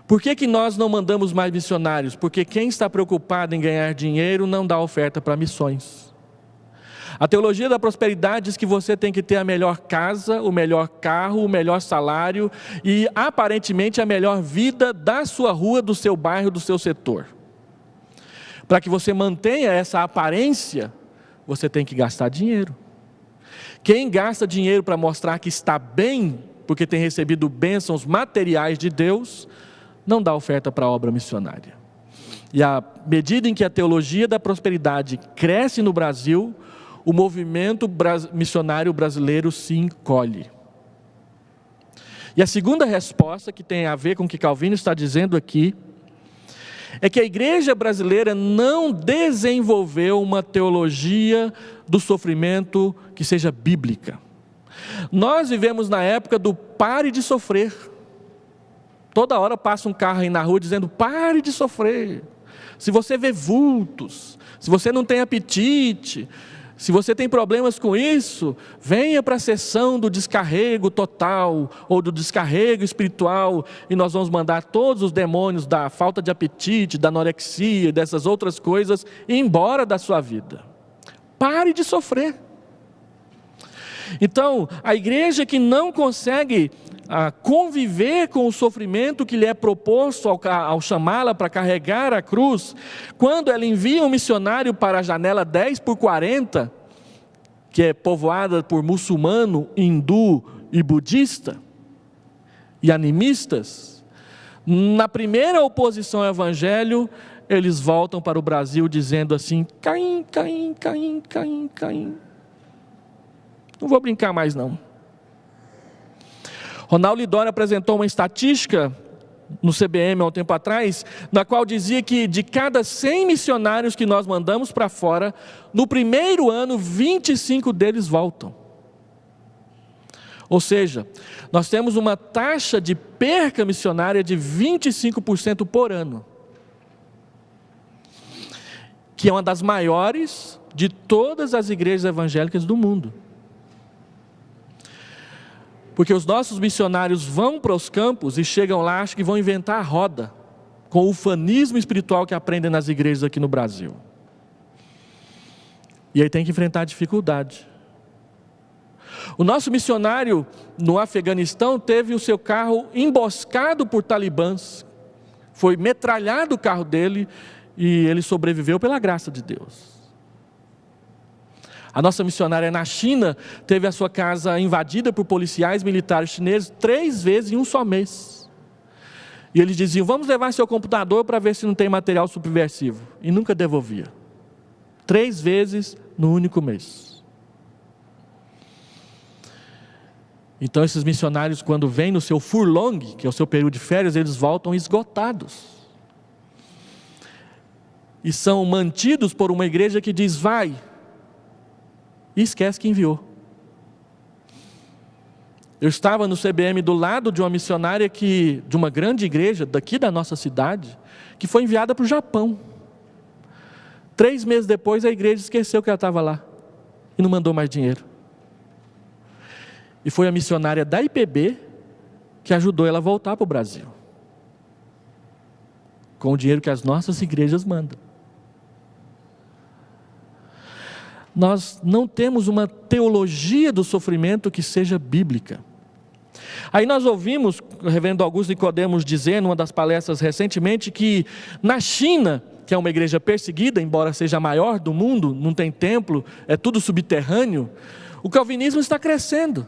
Por que nós não mandamos mais missionários? Porque quem está preocupado em ganhar dinheiro não dá oferta para missões. A teologia da prosperidade diz que você tem que ter a melhor casa, o melhor carro, o melhor salário e aparentemente a melhor vida da sua rua, do seu bairro, do seu setor. Para que você mantenha essa aparência, você tem que gastar dinheiro. Quem gasta dinheiro para mostrar que está bem, porque tem recebido bênçãos materiais de Deus, não dá oferta para a obra missionária. E à medida em que a teologia da prosperidade cresce no Brasil, o movimento missionário brasileiro se encolhe. E a segunda resposta, que tem a ver com o que Calvino está dizendo aqui, é que a igreja brasileira não desenvolveu uma teologia do sofrimento que seja bíblica. Nós vivemos na época do pare de sofrer. Toda hora passa um carro aí na rua dizendo: pare de sofrer. Se você vê vultos, se você não tem apetite, Se você tem problemas com isso, venha para a sessão do descarrego total ou do descarrego espiritual e nós vamos mandar todos os demônios da falta de apetite, da anorexia, dessas outras coisas embora da sua vida. Pare de sofrer. Então, a igreja que não consegue conviver com o sofrimento que lhe é proposto ao chamá-la para carregar a cruz, quando ela envia um missionário para a janela 10x40, que é povoada por muçulmano, hindu e budista, e animistas, na primeira oposição ao evangelho, eles voltam para o Brasil dizendo assim: Caim, Caim, Caim, Caim, Caim. Não vou brincar mais não. Ronaldo Lidório apresentou uma estatística no CBM há um tempo atrás, na qual dizia que de cada 100 missionários que nós mandamos para fora, no primeiro ano, 25 deles voltam. Ou seja, nós temos uma taxa de perca missionária de 25% por ano, que é uma das maiores de todas as igrejas evangélicas do mundo. Porque os nossos missionários vão para os campos e chegam lá, acham que vão inventar a roda, com o ufanismo espiritual que aprendem nas igrejas aqui no Brasil. E aí tem que enfrentar a dificuldade. O nosso missionário no Afeganistão teve o seu carro emboscado por talibãs. Foi metralhado o carro dele e ele sobreviveu pela graça de Deus. A nossa missionária na China teve a sua casa invadida por policiais militares chineses 3 vezes em um só mês. E eles diziam: vamos levar seu computador para ver se não tem material subversivo. E nunca devolvia. 3 vezes no único mês. Então esses missionários, quando vêm no seu furlong, que é o seu período de férias, eles voltam esgotados. E são mantidos por uma igreja que diz: vai, e esquece que enviou. Eu estava no CBM do lado de uma missionária de uma grande igreja daqui da nossa cidade, que foi enviada para o Japão. 3 meses depois a igreja esqueceu que ela estava lá e não mandou mais dinheiro. E foi a missionária da IPB que ajudou ela a voltar para o Brasil, com o dinheiro que as nossas igrejas mandam. Nós não temos uma teologia do sofrimento que seja bíblica. Aí nós ouvimos o reverendo Augusto Nicodemos dizer, numa das palestras recentemente, que na China, que é uma igreja perseguida, embora seja a maior do mundo, não tem templo, é tudo subterrâneo, o calvinismo está crescendo.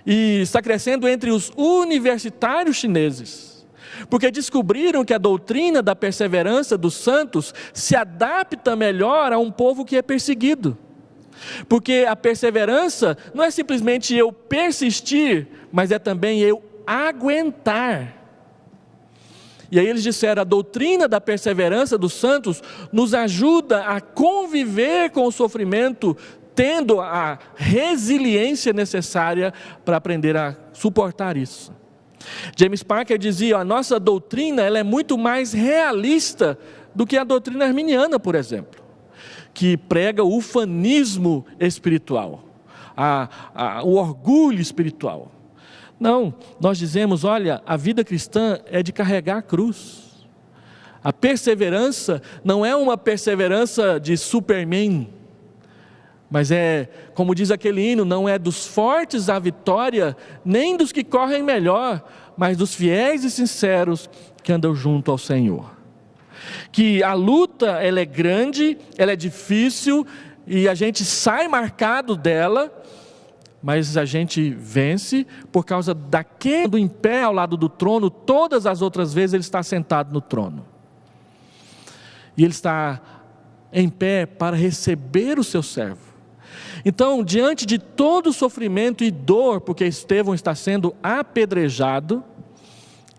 E está crescendo entre os universitários chineses. Porque descobriram que a doutrina da perseverança dos santos se adapta melhor a um povo que é perseguido. Porque a perseverança não é simplesmente eu persistir, mas é também eu aguentar. E aí eles disseram: a doutrina da perseverança dos santos nos ajuda a conviver com o sofrimento, tendo a resiliência necessária para aprender a suportar isso. James Parker dizia: a nossa doutrina ela é muito mais realista do que a doutrina arminiana, por exemplo, que prega o ufanismo espiritual, o orgulho espiritual. Não, nós dizemos: olha, a vida cristã é de carregar a cruz. A perseverança não é uma perseverança de Superman, mas é, como diz aquele hino, não é dos fortes a vitória, nem dos que correm melhor, mas dos fiéis e sinceros que andam junto ao Senhor. Que a luta, ela é grande, ela é difícil, e a gente sai marcado dela, mas a gente vence por causa daquele em pé ao lado do trono. Todas as outras vezes ele está sentado no trono. E ele está em pé para receber o seu servo. Então, diante de todo o sofrimento e dor, porque Estevão está sendo apedrejado,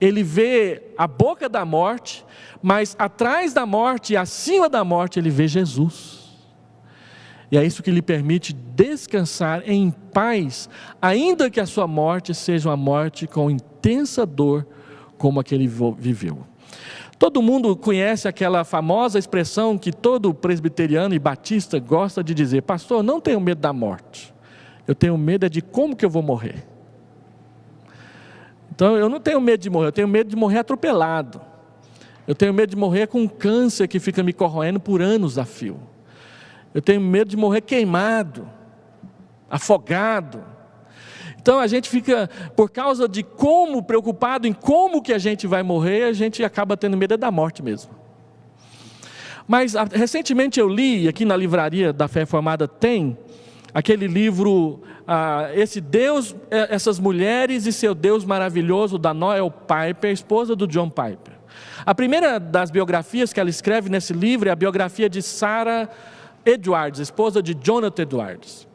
ele vê a boca da morte, mas atrás da morte e acima da morte ele vê Jesus. E é isso que lhe permite descansar em paz, ainda que a sua morte seja uma morte com intensa dor, como a que ele viveu. Todo mundo conhece aquela famosa expressão que todo presbiteriano e batista gosta de dizer: pastor, não tenho medo da morte, eu tenho medo de como que eu vou morrer. Então eu não tenho medo de morrer, eu tenho medo de morrer atropelado. Eu tenho medo de morrer com um câncer que fica me corroendo por anos a fio. Eu tenho medo de morrer queimado, afogado. Então a gente fica, por causa de como, preocupado em como que a gente vai morrer, a gente acaba tendo medo da morte mesmo. Mas recentemente eu li, aqui na livraria da Fé Reformada tem, aquele livro, Esse Deus, Essas Mulheres e Seu Deus Maravilhoso, da Noel Piper, esposa do John Piper. A primeira das biografias que ela escreve nesse livro é a biografia de Sarah Edwards, esposa de Jonathan Edwards.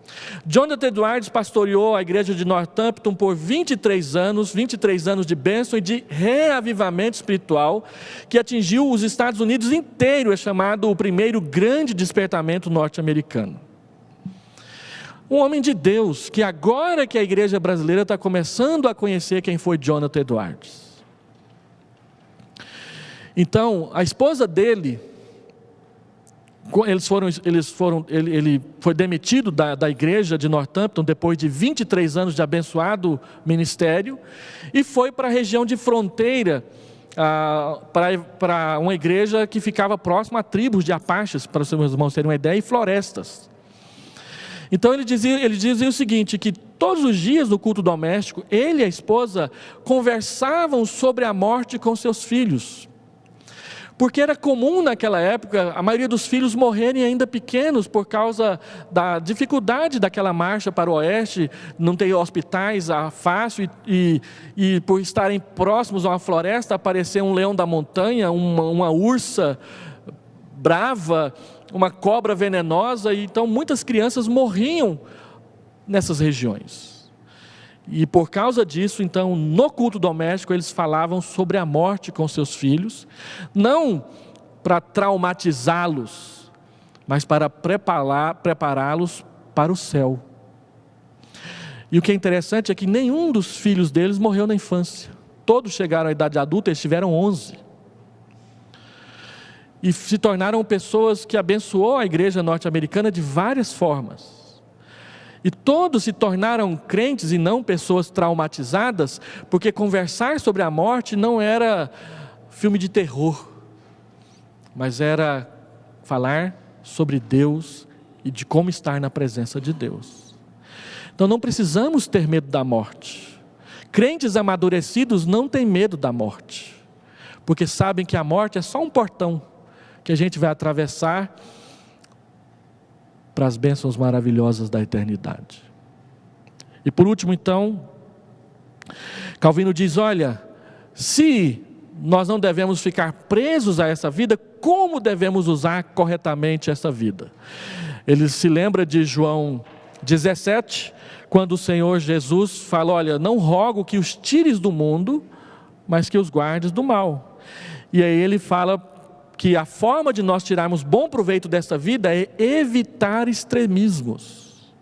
Jonathan Edwards pastoreou a igreja de Northampton por 23 anos de bênção e de reavivamento espiritual, que atingiu os Estados Unidos inteiro, é chamado o primeiro grande despertamento norte-americano. Um homem de Deus, que agora que a igreja brasileira está começando a conhecer quem foi Jonathan Edwards. Então, a esposa dele, ele foi demitido da igreja de Northampton depois de 23 anos de abençoado ministério e foi para a região de fronteira, para uma igreja que ficava próxima a tribos de Apaches, para os seus irmãos terem uma ideia, e florestas. Então ele dizia o seguinte, que todos os dias no culto doméstico, ele e a esposa conversavam sobre a morte com seus filhos. Porque era comum naquela época a maioria dos filhos morrerem ainda pequenos por causa da dificuldade daquela marcha para o oeste, não ter hospitais fácil e por estarem próximos a uma floresta, aparecer um leão da montanha, uma ursa brava, uma cobra venenosa, e então muitas crianças morriam nessas regiões. E por causa disso, então, no culto doméstico, eles falavam sobre a morte com seus filhos, não para traumatizá-los, mas para prepará-los para o céu. E o que é interessante é que nenhum dos filhos deles morreu na infância. Todos chegaram à idade adulta, eles tiveram 11. E se tornaram pessoas que abençoou a igreja norte-americana de várias formas. E todos se tornaram crentes e não pessoas traumatizadas, porque conversar sobre a morte não era filme de terror, mas era falar sobre Deus e de como estar na presença de Deus. Então não precisamos ter medo da morte. Crentes amadurecidos não têm medo da morte, porque sabem que a morte é só um portão que a gente vai atravessar para as bênçãos maravilhosas da eternidade. E por último, então, Calvino diz: olha, se nós não devemos ficar presos a essa vida, como devemos usar corretamente essa vida? Ele se lembra de João 17, quando o Senhor Jesus fala: olha, não rogo que os tires do mundo, mas que os guardes do mal. E aí ele fala que a forma de nós tirarmos bom proveito desta vida é evitar extremismos.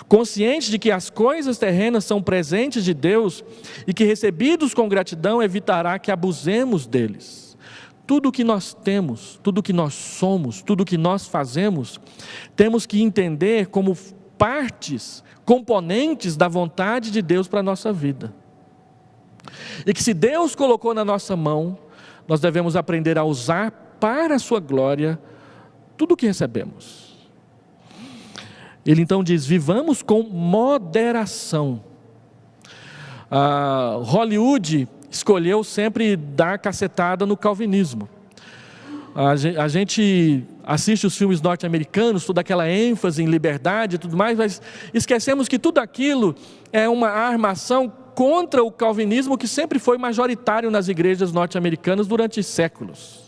Consciente de que as coisas terrenas são presentes de Deus e que recebidos com gratidão evitará que abusemos deles. Tudo o que nós temos, tudo o que nós somos, tudo o que nós fazemos, temos que entender como partes, componentes da vontade de Deus para a nossa vida. E que se Deus colocou na nossa mão, nós devemos aprender a usar para a sua glória tudo o que recebemos. Ele então diz: vivamos com moderação. Hollywood escolheu sempre dar cacetada no calvinismo. A gente assiste os filmes norte-americanos, toda aquela ênfase em liberdade e tudo mais, mas esquecemos que tudo aquilo é uma armação contra o calvinismo, que sempre foi majoritário nas igrejas norte-americanas durante séculos.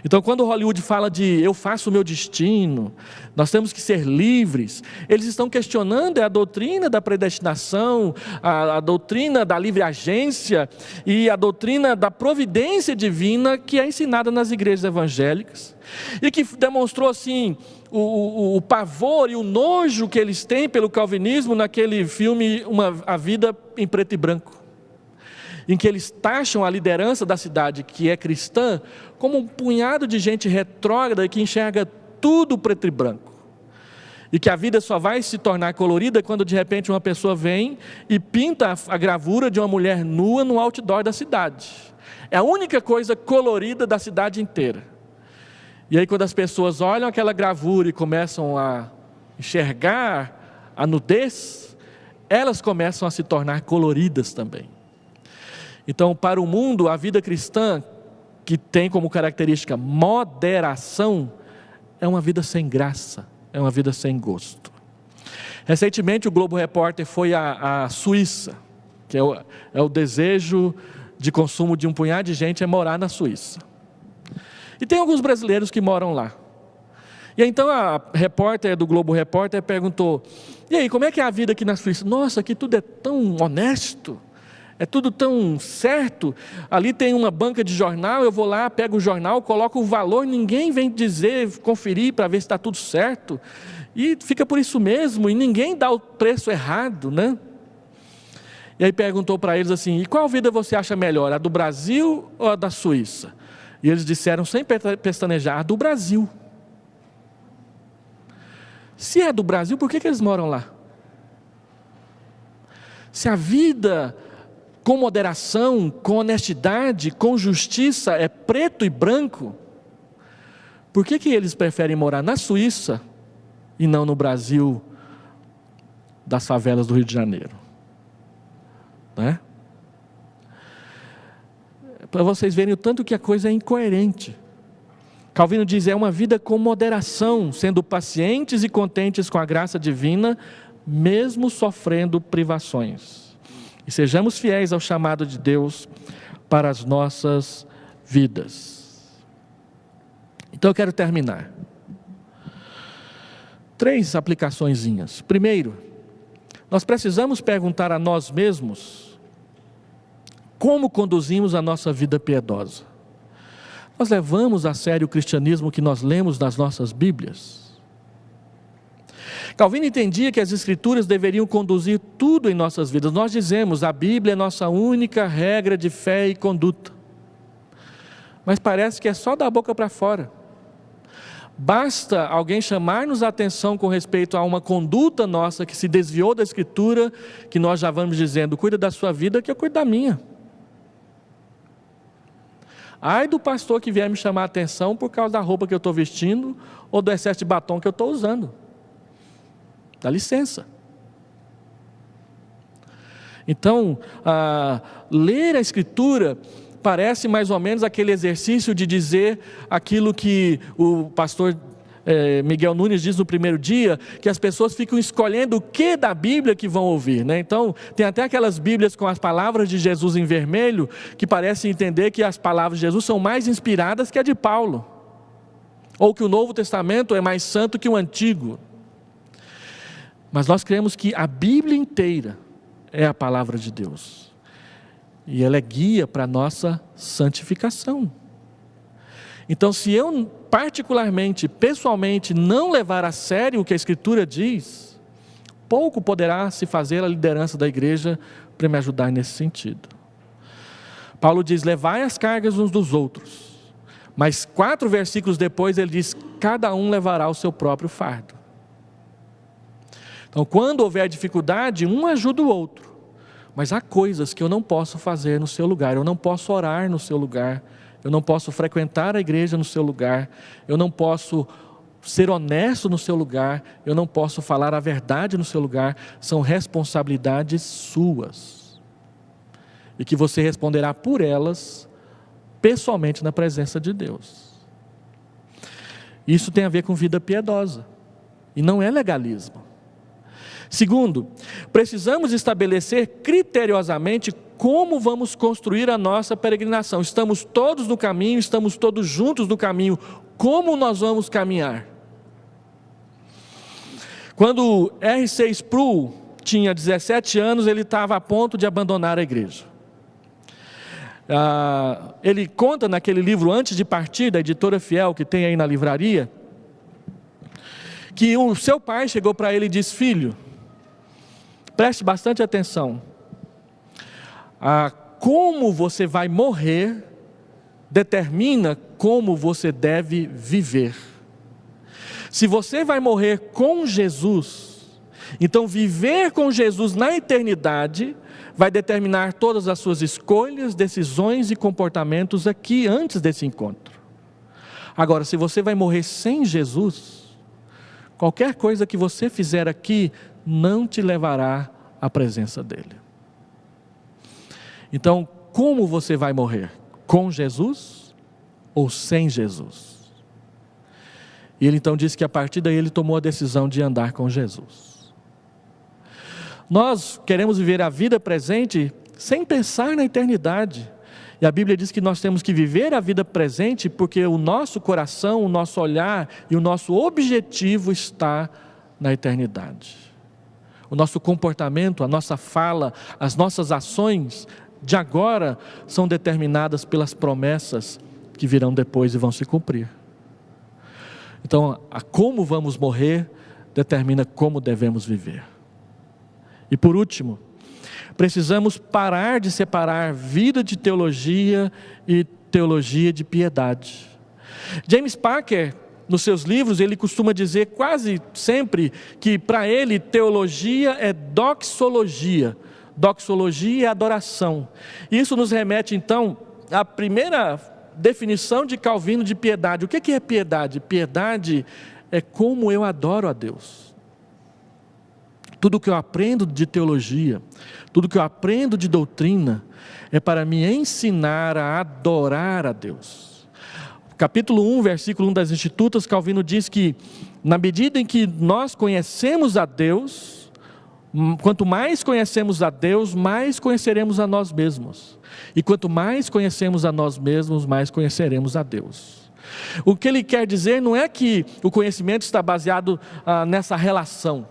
Então, quando Hollywood fala de eu faço o meu destino, nós temos que ser livres, eles estão questionando a doutrina da predestinação, a doutrina da livre agência e a doutrina da providência divina que é ensinada nas igrejas evangélicas e que demonstrou assim o pavor e o nojo que eles têm pelo calvinismo naquele filme A Vida em Preto e Branco. em que eles taxam a liderança da cidade, que é cristã, como um punhado de gente retrógrada que enxerga tudo preto e branco. E que a vida só vai se tornar colorida quando de repente uma pessoa vem e pinta a gravura de uma mulher nua no outdoor da cidade. É a única coisa colorida da cidade inteira. E aí quando as pessoas olham aquela gravura e começam a enxergar a nudez, elas começam a se tornar coloridas também. Então, para o mundo, a vida cristã, que tem como característica moderação, é uma vida sem graça, é uma vida sem gosto. Recentemente o Globo Repórter foi à Suíça, que é o desejo de consumo de um punhado de gente é morar na Suíça. E tem alguns brasileiros que moram lá. E então a repórter do Globo Repórter perguntou: e aí, como é que é a vida aqui na Suíça? Nossa, aqui tudo é tão honesto, é tudo tão certo. Ali tem uma banca de jornal, eu vou lá, pego o jornal, coloco o valor, ninguém vem dizer, conferir para ver se está tudo certo. E fica por isso mesmo, e ninguém dá o preço errado, né? E aí perguntou para eles assim: e qual vida você acha melhor, a do Brasil ou a da Suíça? E eles disseram sem pestanejar: a do Brasil. Se é do Brasil, por que eles moram lá? Se a vida com moderação, com honestidade, com justiça é preto e branco, por que eles preferem morar na Suíça e não no Brasil das favelas do Rio de Janeiro? Né? Para vocês verem o tanto que a coisa é incoerente. Calvino diz: é uma vida com moderação, sendo pacientes e contentes com a graça divina, mesmo sofrendo privações. E sejamos fiéis ao chamado de Deus para as nossas vidas. Então eu quero terminar. 3 aplicaçõezinhas. Primeiro, nós precisamos perguntar a nós mesmos como conduzimos a nossa vida piedosa. Nós levamos a sério o cristianismo que nós lemos nas nossas Bíblias? Calvino entendia que as Escrituras deveriam conduzir tudo em nossas vidas. Nós dizemos: a Bíblia é nossa única regra de fé e conduta. Mas parece que é só da boca para fora. Basta alguém chamar-nos a atenção com respeito a uma conduta nossa que se desviou da Escritura, que nós já vamos dizendo: cuida da sua vida que eu cuido da minha. Ai do pastor que vier me chamar a atenção por causa da roupa que eu estou vestindo ou do excesso de batom que eu estou usando. Dá licença. Então, ler a Escritura parece mais ou menos aquele exercício de dizer aquilo que o pastor Miguel Nunes diz no primeiro dia, que as pessoas ficam escolhendo o que da Bíblia que vão ouvir, né? Então, tem até aquelas Bíblias com as palavras de Jesus em vermelho, que parecem entender que as palavras de Jesus são mais inspiradas que a de Paulo, ou que o Novo Testamento é mais santo que o Antigo. Mas nós cremos que a Bíblia inteira é a palavra de Deus, e ela é guia para a nossa santificação. Então, se eu particularmente, pessoalmente, não levar a sério o que a Escritura diz, pouco poderá se fazer a liderança da igreja para me ajudar nesse sentido. Paulo diz: levai as cargas uns dos outros, mas 4 versículos depois ele diz: cada um levará o seu próprio fardo. Então, quando houver dificuldade, um ajuda o outro, mas há coisas que eu não posso fazer no seu lugar. Eu não posso orar no seu lugar, eu não posso frequentar a igreja no seu lugar, eu não posso ser honesto no seu lugar, eu não posso falar a verdade no seu lugar. São responsabilidades suas, e que você responderá por elas pessoalmente na presença de Deus. Isso tem a ver com vida piedosa, e não é legalismo. Segundo, precisamos estabelecer criteriosamente como vamos construir a nossa peregrinação. Estamos todos no caminho, estamos todos juntos no caminho. Como nós vamos caminhar? Quando R.C. Sproul tinha 17 anos, ele estava a ponto de abandonar a igreja. Ele conta naquele livro Antes de Partir, da editora Fiel, que tem aí na livraria, que o seu pai chegou para ele e disse: filho, preste bastante atenção. como você vai morrer determina como você deve viver. Se você vai morrer com Jesus, então viver com Jesus na eternidade vai determinar todas as suas escolhas, decisões e comportamentos aqui antes desse encontro. Agora, se você vai morrer sem Jesus, qualquer coisa que você fizer aqui não te levará à presença dele. Então, como você vai morrer? Com Jesus ou sem Jesus? E ele então disse que a partir daí ele tomou a decisão de andar com Jesus. Nós queremos viver a vida presente sem pensar na eternidade. E a Bíblia diz que nós temos que viver a vida presente porque o nosso coração, o nosso olhar e o nosso objetivo está na eternidade. O nosso comportamento, a nossa fala, as nossas ações de agora são determinadas pelas promessas que virão depois e vão se cumprir. Então, a como vamos morrer determina como devemos viver. E por último, precisamos parar de separar vida de teologia e teologia de piedade. James Packer, nos seus livros, ele costuma dizer quase sempre que para ele teologia é doxologia. Doxologia é adoração. Isso nos remete então à primeira definição de Calvino de piedade. O que é piedade? Piedade é como eu adoro a Deus. Tudo que eu aprendo de teologia, tudo que eu aprendo de doutrina, é para me ensinar a adorar a Deus. Capítulo 1, versículo 1 das Institutas, Calvino diz que, na medida em que nós conhecemos a Deus, quanto mais conhecemos a Deus, mais conheceremos a nós mesmos. E quanto mais conhecemos a nós mesmos, mais conheceremos a Deus. O que ele quer dizer não é que o conhecimento está baseado nessa relação,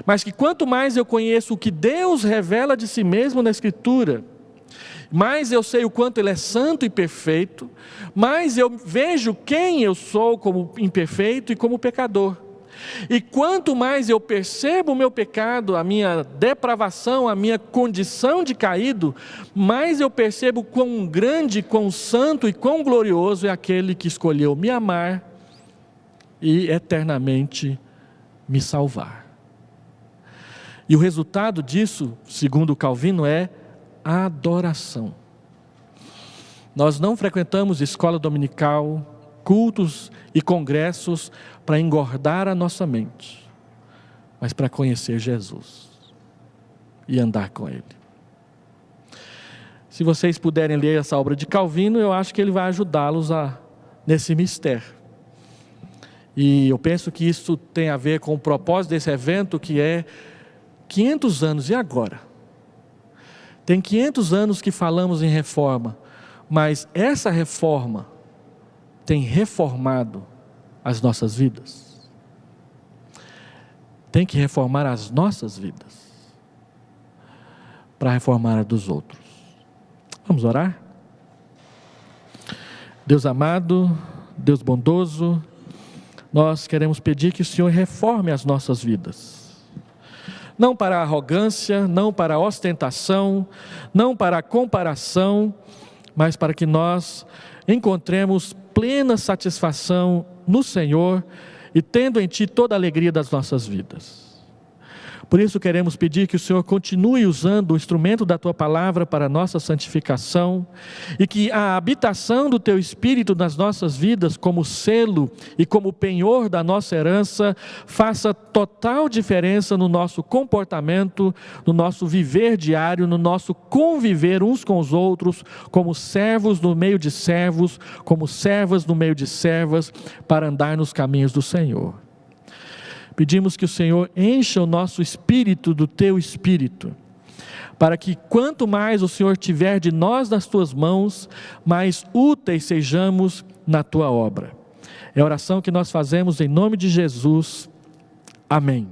mas que quanto mais eu conheço o que Deus revela de si mesmo na Escritura, mais eu sei o quanto Ele é santo e perfeito, mais eu vejo quem eu sou como imperfeito e como pecador. E quanto mais eu percebo o meu pecado, a minha depravação, a minha condição de caído, mais eu percebo quão grande, quão santo e quão glorioso é aquele que escolheu me amar e eternamente me salvar. E o resultado disso, segundo Calvino, é adoração. Nós não frequentamos escola dominical, cultos e congressos para engordar a nossa mente, mas para conhecer Jesus e andar com Ele. Se vocês puderem ler essa obra de Calvino, eu acho que ele vai ajudá-los nesse mistério. E eu penso que isso tem a ver com o propósito desse evento, que é 500 anos, e agora? Tem 500 anos que falamos em reforma, mas essa reforma tem reformado as nossas vidas. Tem que reformar as nossas vidas para reformar a dos outros. Vamos orar? Deus amado, Deus bondoso, nós queremos pedir que o Senhor reforme as nossas vidas. Não para a arrogância, não para a ostentação, não para a comparação, mas para que nós encontremos plena satisfação no Senhor e tendo em Ti toda a alegria das nossas vidas. Por isso queremos pedir que o Senhor continue usando o instrumento da Tua Palavra para a nossa santificação e que a habitação do Teu Espírito nas nossas vidas como selo e como penhor da nossa herança faça total diferença no nosso comportamento, no nosso viver diário, no nosso conviver uns com os outros, como servos no meio de servos, como servas no meio de servas, para andar nos caminhos do Senhor. Pedimos que o Senhor encha o nosso espírito do Teu Espírito, para que quanto mais o Senhor tiver de nós nas Tuas mãos, mais úteis sejamos na Tua obra. É a oração que nós fazemos em nome de Jesus. Amém.